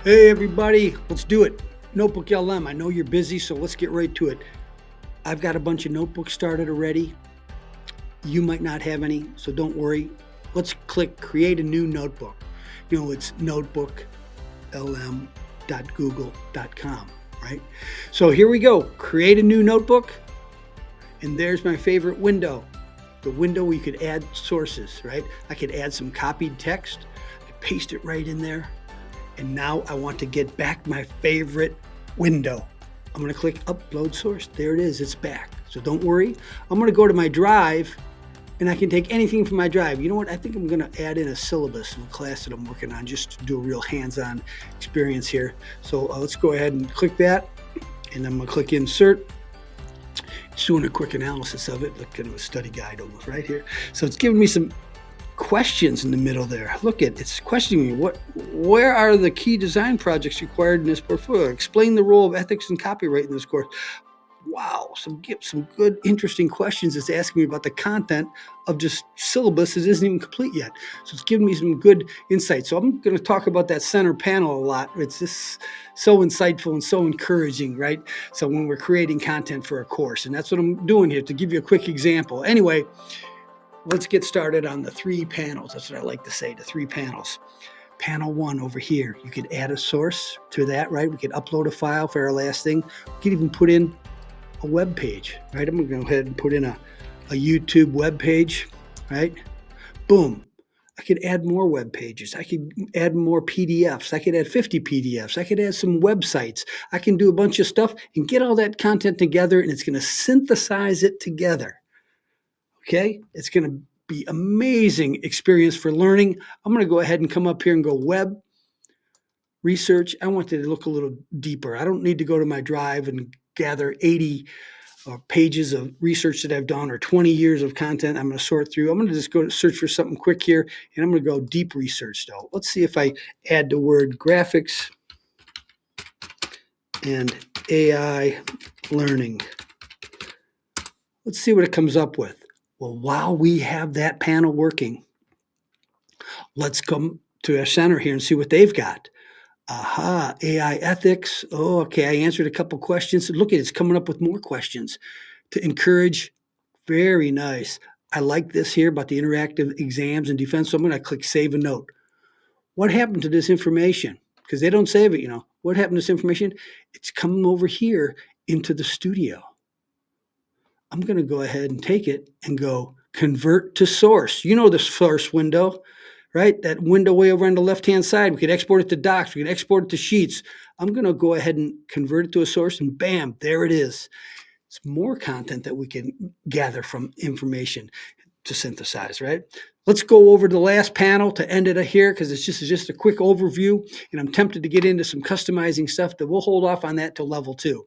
Hey everybody, let's do it. NotebookLM, I know you're busy, so let's get right to it. I've got a bunch of notebooks started already. You might not have any, so don't worry. Let's click create a new notebook. It's notebooklm.google.com, right? So here we go, create a new notebook. And there's my favorite window, the window where you could add sources, right? I could add some copied text, I could paste it right in there. And now I want to get back my favorite window. I'm going to click upload source. There it is, it's back. So don't worry. I'm going to go to my drive and I can take anything from my drive. You know what? I think I'm going to add in a syllabus of a class that I'm working on just to do a real hands-on experience here. So let's go ahead and click that. And I'm going to click insert. It's doing a quick analysis of it, like kind of a study guide almost right here. So it's giving me some questions in the middle there. Look at it's questioning me. Where are the key design projects required in this portfolio? Explain the role of ethics and copyright in this course. Wow, some good, interesting questions. It's asking me about the content of just syllabus that isn't even complete yet. So it's giving me some good insight. So I'm going to talk about that center panel a lot. It's just so insightful and so encouraging, right? So when we're creating content for a course, and that's what I'm doing here to give you a quick example. Anyway, let's get started on the 3 panels. That's what I like to say, the 3 panels. Panel 1 over here, you could add a source to that, right? We could upload a file for our last thing. We could even put in a web page, right? I'm gonna go ahead and put in a YouTube web page, right? Boom. I could add more web pages. I could add more PDFs. I could add 50 PDFs. I could add some websites. I can do a bunch of stuff and get all that content together, and it's gonna synthesize it together. Okay, it's going to be amazing experience for learning. I'm going to go ahead and come up here and go web research. I want it to look a little deeper. I don't need to go to my drive and gather 80 pages of research that I've done or 20 years of content. I'm going to sort through. I'm going to just go to search for something quick here, and I'm going to go deep research though. Let's see if I add the word graphics and AI learning. Let's see what it comes up with. Well, while we have that panel working, let's come to our center here and see what they've got. Aha, AI ethics. Oh, okay, I answered a couple questions. Look at it, it's coming up with more questions to encourage. Very nice. I like this here about the interactive exams and defense, so I'm going to click save a note. What happened to this information? Because they don't save it, What happened to this information? It's coming over here into the studio. I'm going to go ahead and take it and go convert to source. You know this source window, right? That window way over on the left-hand side. We could export it to docs. We could export it to sheets. I'm going to go ahead and convert it to a source, and bam, there it is. It's more content that we can gather from information to synthesize, right? Let's go over to the last panel to end it here because it's just a quick overview, and I'm tempted to get into some customizing stuff, but we'll hold off on that till level 2.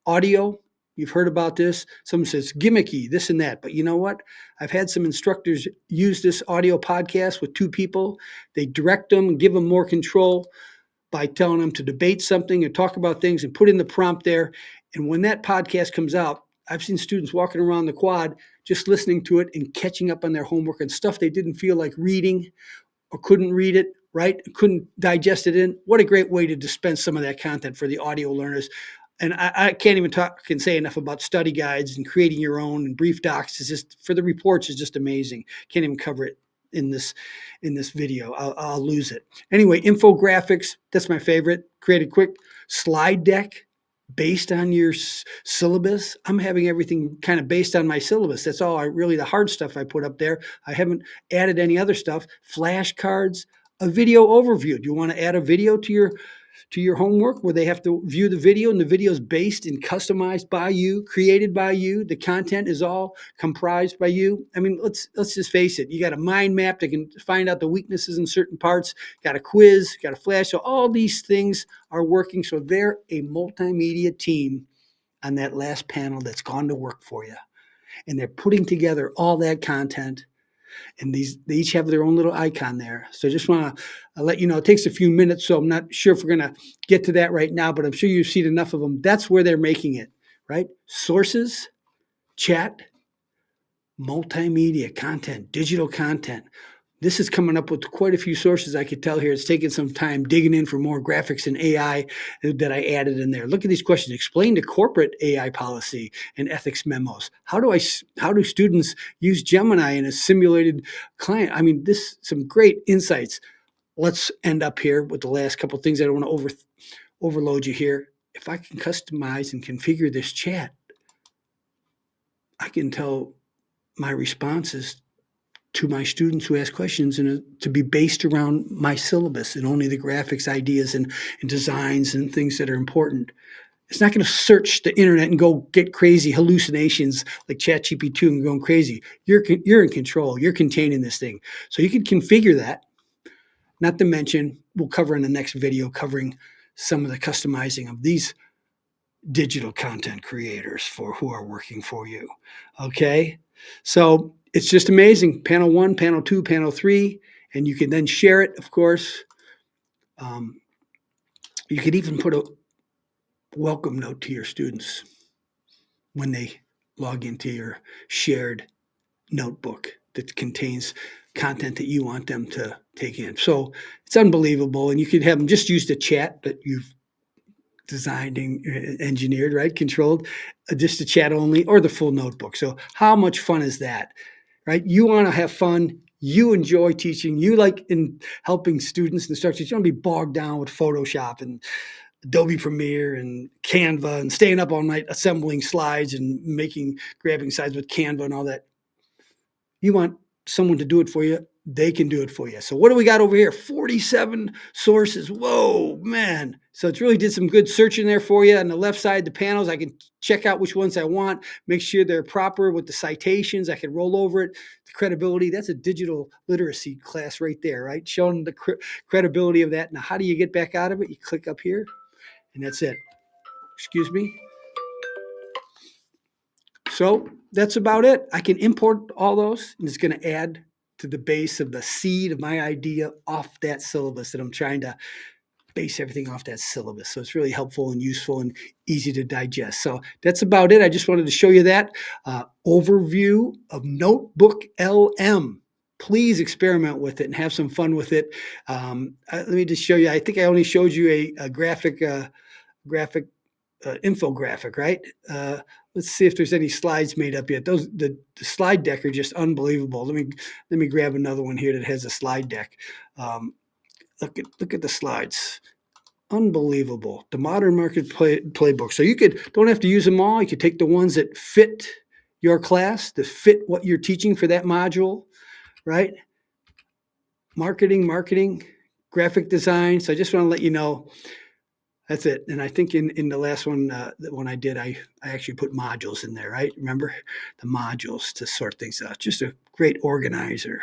Audio. You've heard about this. Someone says gimmicky, this and that. But you know what? I've had some instructors use this audio podcast with 2 people. They direct them and give them more control by telling them to debate something and talk about things and put in the prompt there. And when that podcast comes out, I've seen students walking around the quad just listening to it and catching up on their homework and stuff they didn't feel like reading or couldn't read it, right? Couldn't digest it in. What a great way to dispense some of that content for the audio learners. And I can't even say enough about study guides and creating your own and brief docs. It's just for the reports is just amazing. Can't even cover it in this video. I'll lose it. Anyway, infographics, that's my favorite. Create a quick slide deck based on your syllabus. I'm having everything kind of based on my syllabus. That's all really the hard stuff I put up there. I haven't added any other stuff. Flashcards, a video overview. Do you want to add a video to your homework where they have to view the video and the video is based and customized by you, created by you. The content is all comprised by you. I mean, let's just face it. You got a mind map that can find out the weaknesses in certain parts, got a quiz, got a flash. So all these things are working. So they're a multimedia team on that last panel that's gone to work for you. And they're putting together all that content. And they each have their own little icon there. So I just want to let you know, it takes a few minutes, so I'm not sure if we're going to get to that right now, but I'm sure you've seen enough of them. That's where they're making it, right? Sources, chat, multimedia content, digital content, This is coming up with quite a few sources. I could tell here. It's taking some time digging in for more graphics and AI that I added in there. Look at these questions. Explain the corporate AI policy and ethics memos. How do students use Gemini in a simulated client? I mean, some great insights. Let's end up here with the last couple of things. I don't want to overload you here. If I can customize and configure this chat, I can tell my responses to my students who ask questions and to be based around my syllabus and only the graphics, ideas, and designs and things that are important. It's not going to search the internet and go get crazy hallucinations like ChatGPT and going crazy. You're in control. You're containing this thing. So you can configure that. Not to mention, we'll cover in the next video covering some of the customizing of these digital content creators who are working for you. Okay? So it's just amazing. Panel 1, panel 2, panel 3, and you can then share it, of course. You could even put a welcome note to your students when they log into your shared notebook that contains content that you want them to take in. So it's unbelievable. And you could have them just use the chat that you've designed and engineered, right? Controlled, just the chat only or the full notebook. So how much fun is that, right? You want to have fun. You enjoy teaching. You like in helping students and instructors. You don't be bogged down with Photoshop and Adobe Premiere and Canva and staying up all night assembling slides and grabbing slides with Canva and all that. You want someone to do it for you. They can do it for you. So what do we got over here? 47 sources. Whoa, man. So it's really did some good searching there for you. On the left side, the panels, I can check out which ones I want, make sure they're proper with the citations. I can roll over it. The credibility, that's a digital literacy class right there, right? Showing the credibility of that. Now, how do you get back out of it? You click up here, and that's it. Excuse me. So that's about it. I can import all those, and it's going to add to the base of the seed of my idea off that syllabus that I'm trying to base everything off that syllabus. So it's really helpful and useful and easy to digest. So that's about it. I just wanted to show you that overview of NotebookLM. Please experiment with it and have some fun with it. Let me just show you. I think I only showed you a graphic infographic, right? Let's see if there's any slides made up yet. The slide deck are just unbelievable. Let me grab another one here that has a slide deck. Look at the slides. Unbelievable. The modern market playbook. So you don't have to use them all. You could take the ones that fit your class, that fit what you're teaching for that module, right? Marketing, graphic design. So I just want to let you know. That's it. And I think in the last one, when I did, I actually put modules in there, right? Remember the modules to sort things out. Just a great organizer.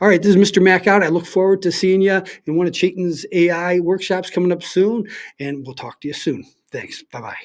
All right, this is Mr. Mac out. I look forward to seeing you in one of Chayton's AI workshops coming up soon, and we'll talk to you soon. Thanks. Bye-bye.